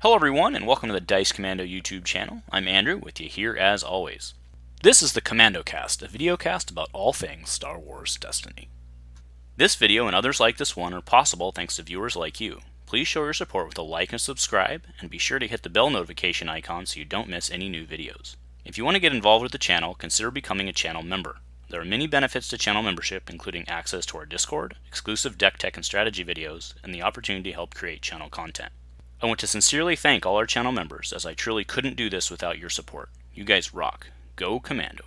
Hello everyone, and welcome to the Dice Commando YouTube channel. I'm Andrew, with you here as always. This is the Commando Cast, a video cast about all things Star Wars Destiny. This video and others like this one are possible thanks to viewers like you. Please show your support with a like and subscribe, and be sure to hit the bell notification icon so you don't miss any new videos. If you want to get involved with the channel, consider becoming a channel member. There are many benefits to channel membership, including access to our Discord, exclusive deck tech and strategy videos, and the opportunity to help create channel content. I want to sincerely thank all our channel members, as I truly couldn't do this without your support. You guys rock. Go Commando.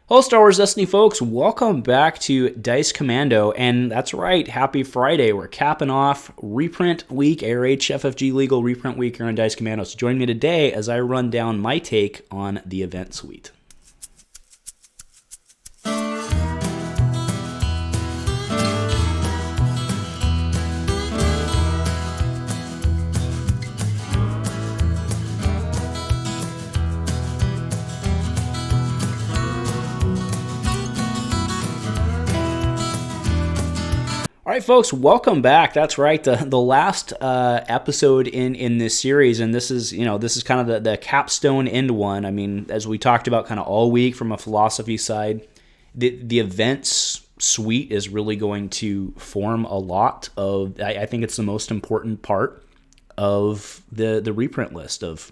Hello Star Wars Destiny folks, welcome back to Dice Commando, and that's right, happy Friday. We're capping off Reprint Week, ARH-Legal Reprint Week here on Dice Commando. So join me today as I run down my take on the event suite. All right, folks, welcome back. That's right, the last episode in this series, and this is kind of the capstone end one. I mean, as we talked about kind of all week from a philosophy side, the events suite is really going to form a lot of. I think it's the most important part of the reprint list of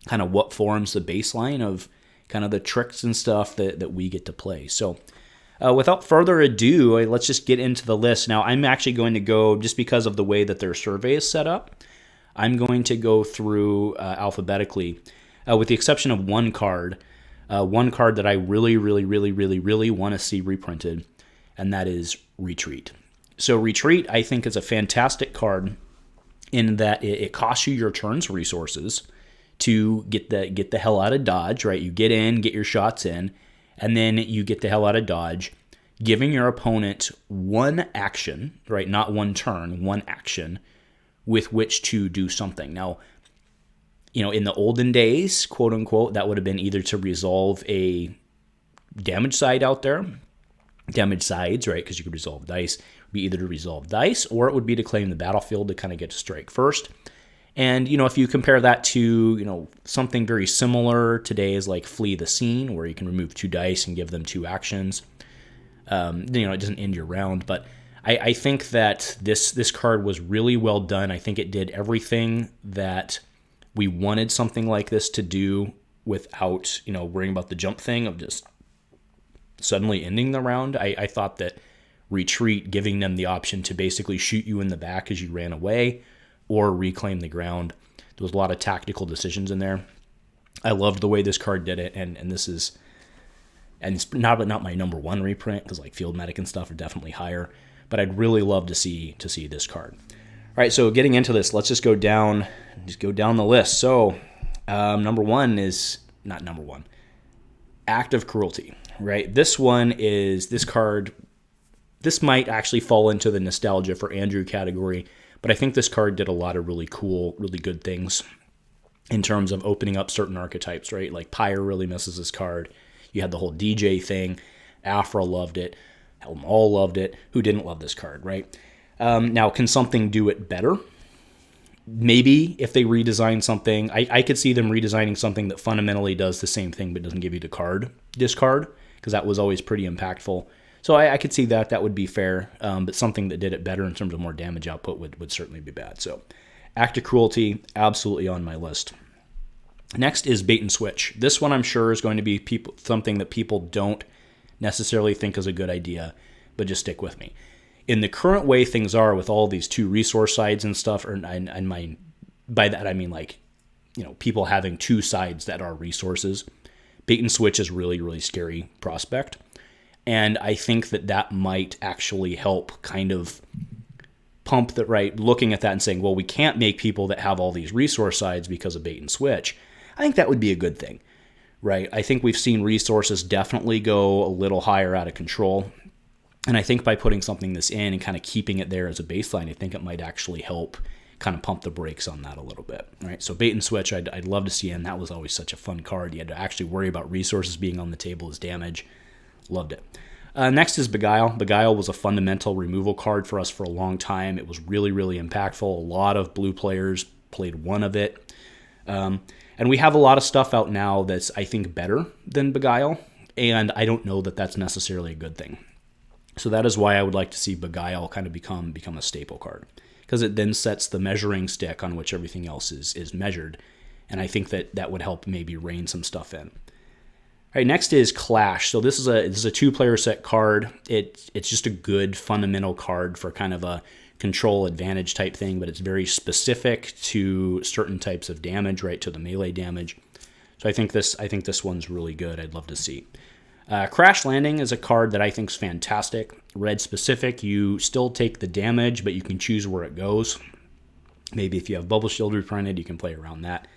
kind of what forms the baseline of kind of the tricks and stuff that we get to play. So. Without further ado, let's just get into the list. Now, I'm actually going to go, just because of the way that their survey is set up, I'm going to go through alphabetically, with the exception of one card that I really want to see reprinted, and that is Retreat. So Retreat, I think, is a fantastic card in that it costs you your turn's resources to get the hell out of Dodge, right? You get in, get your shots in, and then you get the hell out of Dodge, giving your opponent one action, right? Not one turn, one action with which to do something. Now, in the olden days, quote unquote, that would have been either to resolve a damage side out there, damage sides, right? Because you could resolve dice. It would be either to resolve dice or it would be to claim the battlefield to kind of get to strike first. And, if you compare that to, something very similar today is like Flee the Scene, where you can remove 2 dice and give them 2 actions. It doesn't end your round, but I think that this card was really well done. I think it did everything that we wanted something like this to do without, worrying about the jump thing of just suddenly ending the round. I thought that Retreat, giving them the option to basically shoot you in the back as you ran away, or reclaim the ground. There was a lot of tactical decisions in there. I loved the way this card did it, and it's not my number one reprint, because like Field Medic and stuff are definitely higher, but I'd really love to see this card. All right, so getting into this, let's just go down the list. So number one is not number one. Act of Cruelty, right? This card. This might actually fall into the nostalgia for Andrew category. But I think this card did a lot of really cool, really good things in terms of opening up certain archetypes, right? Like Pyre really misses this card. You had the whole DJ thing. Afra loved it. All loved it. Who didn't love this card, right? Now, can something do it better? Maybe if they redesign something. I could see them redesigning something that fundamentally does the same thing but doesn't give you the discard, because that was always pretty impactful. So I could see that would be fair, but something that did it better in terms of more damage output would certainly be bad. So Act of Cruelty, absolutely on my list. Next is Bait and Switch. This one I'm sure is going to be something that people don't necessarily think is a good idea, but just stick with me. In the current way things are with all these 2 resource sides and stuff, by that I mean people having 2 sides that are resources, Bait and Switch is really, really scary prospect. And I think that might actually help kind of pump that, right, looking at that and saying, well, we can't make people that have all these resource sides because of Bait and Switch. I think that would be a good thing, right? I think we've seen resources definitely go a little higher out of control. And I think by putting something this in and kind of keeping it there as a baseline, I think it might actually help kind of pump the brakes on that a little bit, right? So Bait and Switch, I'd love to see in. That was always such a fun card. You had to actually worry about resources being on the table as damage. Loved it. Next is Beguile. Beguile was a fundamental removal card for us for a long time. It was really, really impactful. A lot of blue players played one of it. And we have a lot of stuff out now that's, I think, better than Beguile, and I don't know that that's necessarily a good thing. So that is why I would like to see Beguile kind of become a staple card, because it then sets the measuring stick on which everything else is measured, and I think that would help maybe rein some stuff in. All right, next is Clash. So this is a 2-player set card. It's just a good fundamental card for kind of a control advantage type thing, but it's very specific to certain types of damage, right, to the melee damage. So I think this one's really good. I'd love to see. Crash Landing is a card that I think is fantastic. Red specific, you still take the damage, but you can choose where it goes. Maybe if you have Bubble Shield reprinted, you can play around that.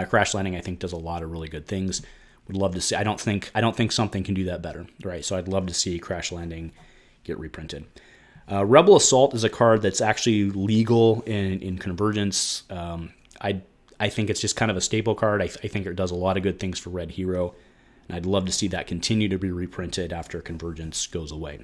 Crash Landing, I think, does a lot of really good things. Would love to see. I don't think something can do that better, right? So I'd love to see Crash Landing get reprinted. Rebel Assault is a card that's actually legal in Convergence. I think it's just kind of a staple card. I think it does a lot of good things for Red Hero, and I'd love to see that continue to be reprinted after Convergence goes away.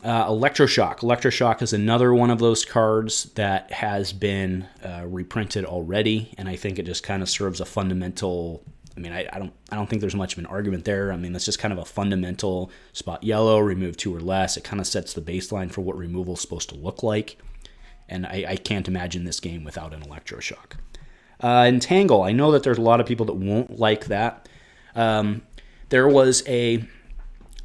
Electroshock. Electroshock is another one of those cards that has been reprinted already, and I think it just kind of serves a fundamental. I mean, I don't think there's much of an argument there. I mean, that's just kind of a fundamental spot yellow, remove 2 or less. It kind of sets the baseline for what removal is supposed to look like, and I can't imagine this game without an Electroshock. Entangle. I know that there's a lot of people that won't like that. The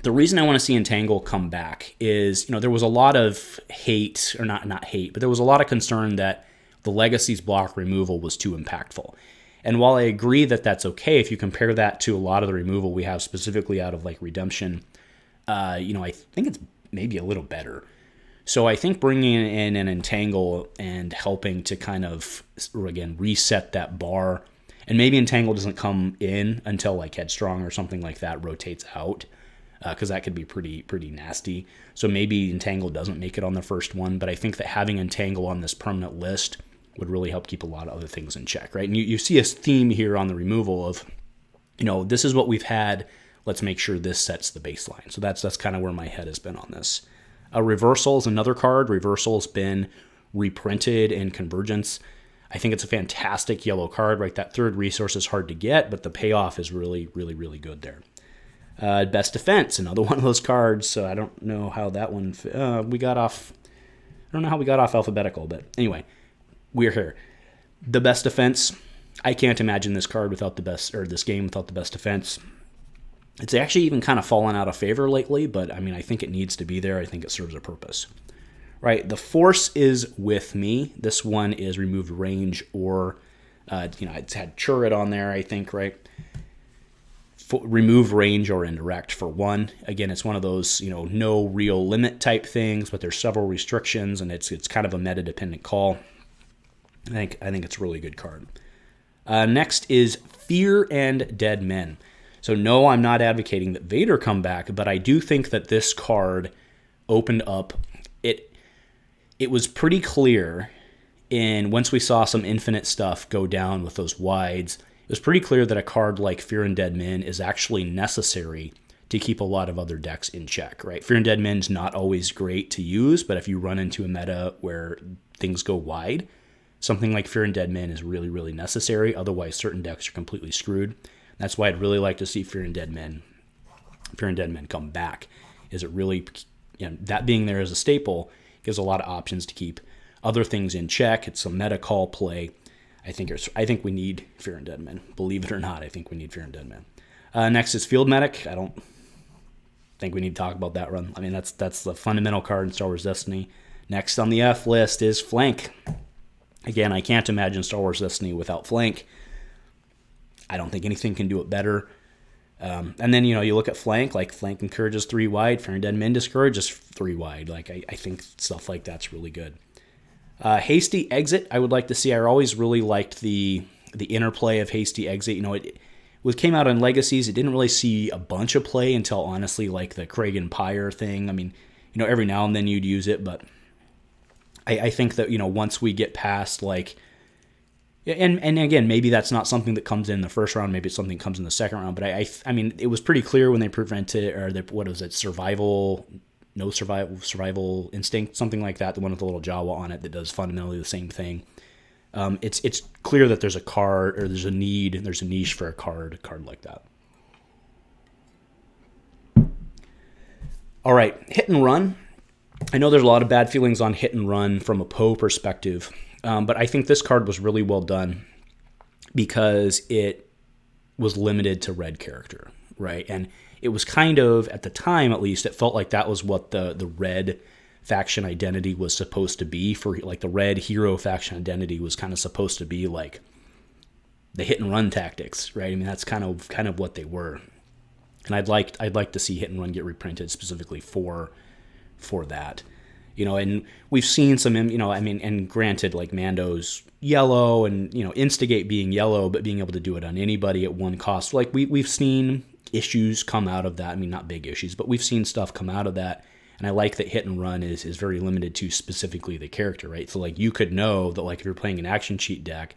reason I want to see Entangle come back is, there was a lot of hate, or not hate, but there was a lot of concern that the Legacies block removal was too impactful. And while I agree that that's okay, if you compare that to a lot of the removal we have specifically out of like Redemption, I think it's maybe a little better. So I think bringing in an Entangle and helping to kind of, again, reset that bar, and maybe Entangle doesn't come in until like Headstrong or something like that rotates out, because that could be pretty nasty. So maybe Entangle doesn't make it on the first one, but I think that having Entangle on this permanent list would really help keep a lot of other things in check, right? And you see a theme here on the removal of, this is what we've had. Let's make sure this sets the baseline. So that's kind of where my head has been on this. Reversal is another card. Reversal's been reprinted in Convergence. I think it's a fantastic yellow card, right? That third resource is hard to get, but the payoff is really, really, really good there. Best Defense, another one of those cards. So I don't know how that one we got off. I don't know how we got off alphabetical, but anyway. We're here. The Best Defense. I can't imagine this card without this game without the Best Defense. It's actually even kind of fallen out of favor lately, but I mean, I think it needs to be there. I think it serves a purpose. Right. The Force is with me. This one is removed range or, it's had Churret on there, I think, right? Remove range or indirect for 1. Again, it's one of those, no real limit type things, but there's several restrictions, and it's kind of a meta-dependent call. I think it's a really good card. Next is Fear and Dead Men. So no, I'm not advocating that Vader come back, but I do think that this card opened up. It was pretty clear once we saw some infinite stuff go down with those wides, it was pretty clear that a card like Fear and Dead Men is actually necessary to keep a lot of other decks in check, right? Fear and Dead Men's not always great to use, but if you run into a meta where things go wide, something like Fear and Dead Men is really, really necessary. Otherwise, certain decks are completely screwed. That's why I'd really like to see Fear and Dead Men come back. Is it really, that being there as a staple gives a lot of options to keep other things in check. It's a meta call play. I think we need Fear and Dead Men. Believe it or not, I think we need Fear and Dead Men. Next is Field Medic. I don't think we need to talk about that run. I mean, that's the fundamental card in Star Wars Destiny. Next on the F list is Flank. Again, I can't imagine Star Wars Destiny without Flank. I don't think anything can do it better. And then, you look at Flank, like Flank encourages 3 wide, Fear and Dead Men discourages 3 wide. Like, I think stuff like that's really good. Hasty Exit, I would like to see. I always really liked the interplay of Hasty Exit. It came out on Legacies. It didn't really see a bunch of play until, honestly, like the Kragan Pyre thing. I mean, every now and then you'd use it, but I think that, once we get past, like, and again, maybe that's not something that comes in the first round, maybe it's something that comes in the second round, but I mean, it was pretty clear when they prevented, survival instinct, something like that, the one with the little Jawa on it that does fundamentally the same thing. It's clear that there's a card, or there's a need, and there's a niche for a card like that. All right, hit and run. I know there's a lot of bad feelings on hit and run from a Poe perspective, but I think this card was really well done because it was limited to red character, right? And it was kind of, at the time at least, it felt like that was what the red faction identity was supposed to be. For like the red hero faction identity was kind of supposed to be like the hit and run tactics, right? I mean, that's kind of what they were. And I'd like to see hit and run get reprinted specifically for that, and we've seen some, and granted, like Mando's yellow, and instigate being yellow, but being able to do it on anybody at one cost, like we've seen issues come out of that. I mean, not big issues, but we've seen stuff come out of that. And I like that hit and run is very limited to specifically the character, right? So like you could know that, like, if you're playing an action cheat deck,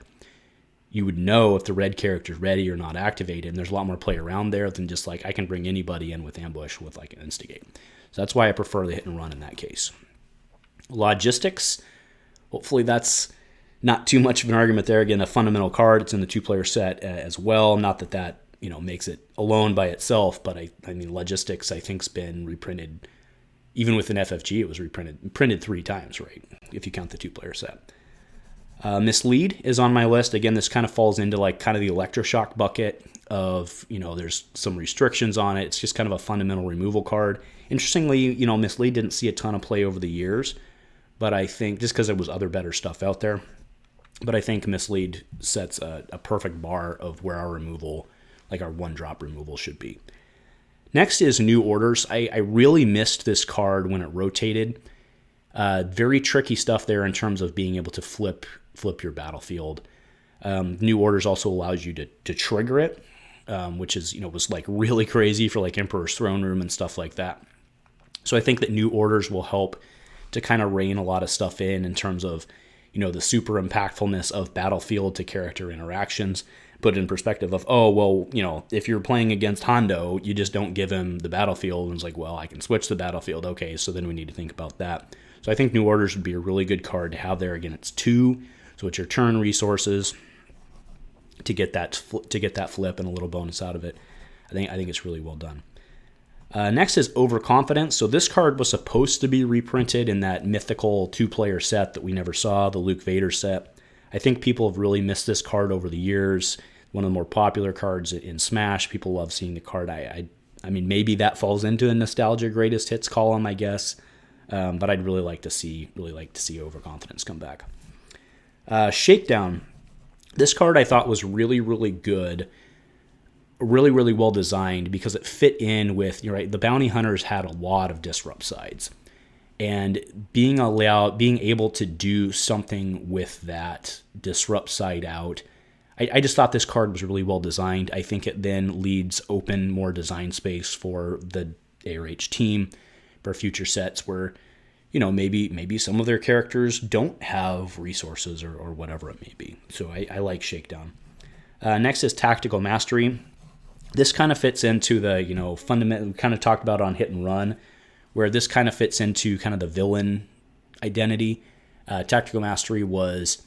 you would know if the red character is ready or not activated. And there's a lot more play around there than just like I can bring anybody in with ambush with like an instigate. So that's why I prefer the hit and run in that case. Logistics, hopefully that's not too much of an argument there. Again, a fundamental card. It's in the 2-player set as well. Not that makes it alone by itself, but I mean, logistics I think's been reprinted. Even with an FFG, it was printed 3 times, right? If you count the 2-player set. Mislead is on my list. Again, this kind of falls into like kind of the electroshock bucket of, there's some restrictions on it. It's just kind of a fundamental removal card. Interestingly, Mislead didn't see a ton of play over the years, but I think just because there was other better stuff out there. But I think Mislead sets a perfect bar of where our removal, like our 1-drop removal, should be. Next is New Orders. I really missed this card when it rotated. Very tricky stuff there in terms of being able to flip your battlefield. New Orders also allows you to trigger it, which is was like really crazy for like Emperor's Throne Room and stuff like that. So I think that New Orders will help to kind of rein a lot of stuff in terms of the super impactfulness of battlefield to character interactions. Put in perspective of, if you're playing against Hondo, you just don't give him the battlefield, and it's like, well, I can switch the battlefield. Okay, so then we need to think about that. So I think New Orders would be a really good card to have there. Again, it's 2, so it's your turn resources to get that flip and a little bonus out of it. I think it's really well done. Next is Overconfidence. So this card was supposed to be reprinted in that mythical 2-player set that we never saw, the Luke Vader set. I think people have really missed this card over the years. One of the more popular cards in Smash. People love seeing the card. I mean, maybe that falls into a nostalgia greatest hits column, I guess. But I'd really like to see Overconfidence come back. Shakedown. This card I thought was really, really good. Really, really well designed because it fit in with, the bounty hunters had a lot of disrupt sides. And being able to do something with that disrupt side out, I just thought this card was really well designed. I think it then leads open more design space for the ARH team for future sets where, maybe some of their characters don't have resources or whatever it may be. So I like Shakedown. Next is Tactical Mastery. This kind of fits into the, fundamental, we kind of talked about on Hit and Run, where this kind of fits into kind of the villain identity. Tactical Mastery was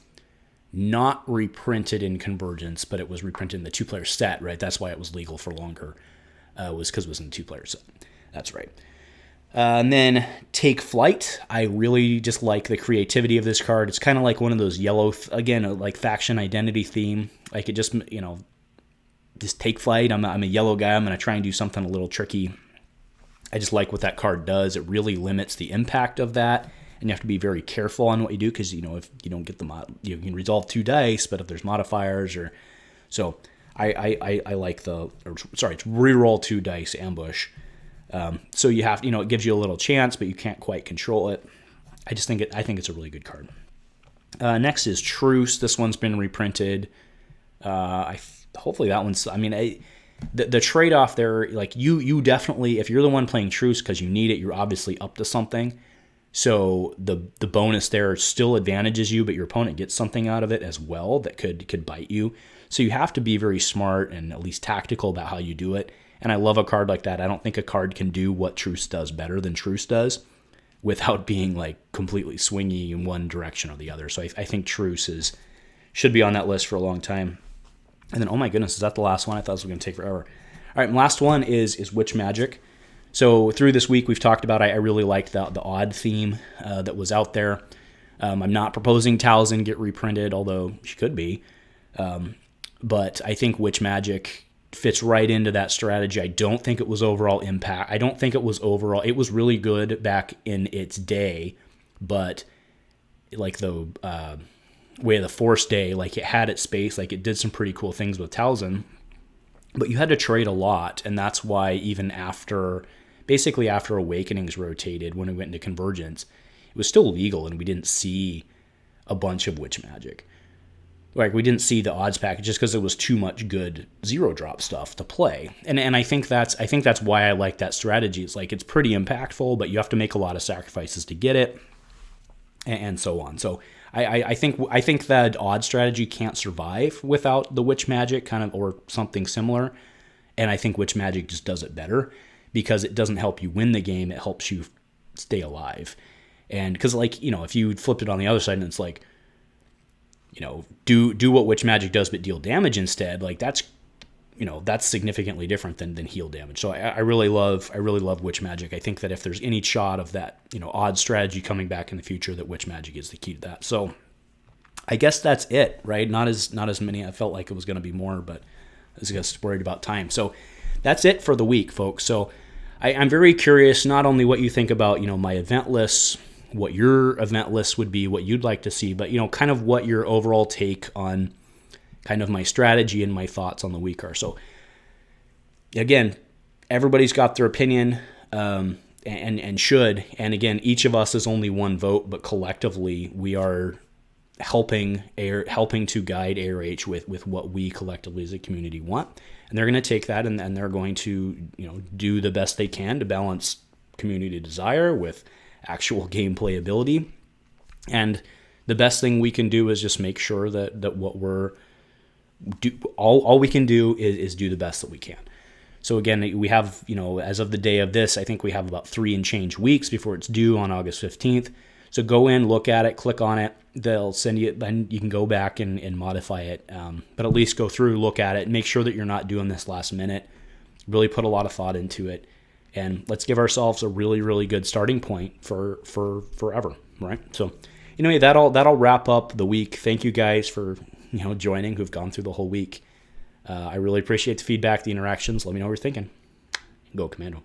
not reprinted in Convergence, but it was reprinted in the 2-player set, right? That's why it was legal for longer, was because it was in the 2-player set. That's right. And then Take Flight. I really just like the creativity of this card. It's kind of like one of those yellow, like faction identity theme. Like it just, just take flight. I'm a yellow guy. I'm going to try and do something a little tricky. I just like what that card does. It really limits the impact of that, and you have to be very careful on what you do because, if you don't get you can resolve 2 dice, but if there's modifiers so I like it's reroll 2 dice ambush. So you have, it gives you a little chance, but you can't quite control it. I think it's a really good card. Next is Truce. This one's been reprinted. Hopefully that one's, the trade-off there, like you definitely, if you're the one playing Truce because you need it, you're obviously up to something. So the bonus there still advantages you, but your opponent gets something out of it as well that could bite you. So you have to be very smart and at least tactical about how you do it. And I love a card like that. I don't think a card can do what Truce does better than Truce does without being like completely swingy in one direction or the other. So I think Truce is should be on that list for a long time. And then, oh my goodness, is that the last one? I thought this was going to take forever. All right, my last one is Witch Magic. So through this week, we've talked about I really liked the odd theme that was out there. I'm not proposing Talzin get reprinted, although she could be. But I think Witch Magic fits right into that strategy. I don't think it was overall impact. I don't think it was overall. It was really good back in its day, but like the Way of the Force day, like it had its space, like it did some pretty cool things with Talzin, but you had to trade a lot, and that's why even basically after Awakenings rotated, when we went into Convergence, it was still legal, and we didn't see a bunch of Witch Magic. Like, we didn't see the odds package just because there was too much good zero drop stuff to play. And I think that's why I like that strategy. It's like, it's pretty impactful, but you have to make a lot of sacrifices to get it, and so on. So I think that odd strategy can't survive without the Witch Magic kind of, or something similar. And I think Witch Magic just does it better because it doesn't help you win the game. It helps you stay alive. And because, like, you know, if you flipped it on the other side and it's like, you know, do what Witch Magic does but deal damage instead, like that's significantly different than heal damage. So I really love Witch Magic. I think that if there's any shot of that, you know, odd strategy coming back in the future, that Witch Magic is the key to that. So I guess that's it, right? Not as many. I felt like it was going to be more, but I was just worried about time. So that's it for the week, folks. So I'm very curious not only what you think about, you know, my event lists, what your event list would be, what you'd like to see, but, you know, kind of what your overall take on kind of my strategy and my thoughts on the week are. So again, everybody's got their opinion, and should. And again, each of us is only one vote, but collectively we are helping to guide ARH with what we collectively as a community want. And they're going to take that and they're going to, you know, do the best they can to balance community desire with actual gameplay ability. And the best thing we can do is just make sure that what all we can do is do the best that we can. So again, we have, you know, as of the day of this, I think we have about 3 and change weeks before it's due on August 15th. So go in, look at it, click on it. They'll send you, then you can go back and modify it. But at least go through, look at it, make sure that you're not doing this last minute. Really put a lot of thought into it. And let's give ourselves a really, really good starting point for forever, right? So anyway, that'll wrap up the week. Thank you guys for, you know, joining, who've gone through the whole week. I really appreciate the feedback, the interactions. Let me know what you're thinking. Go Commando.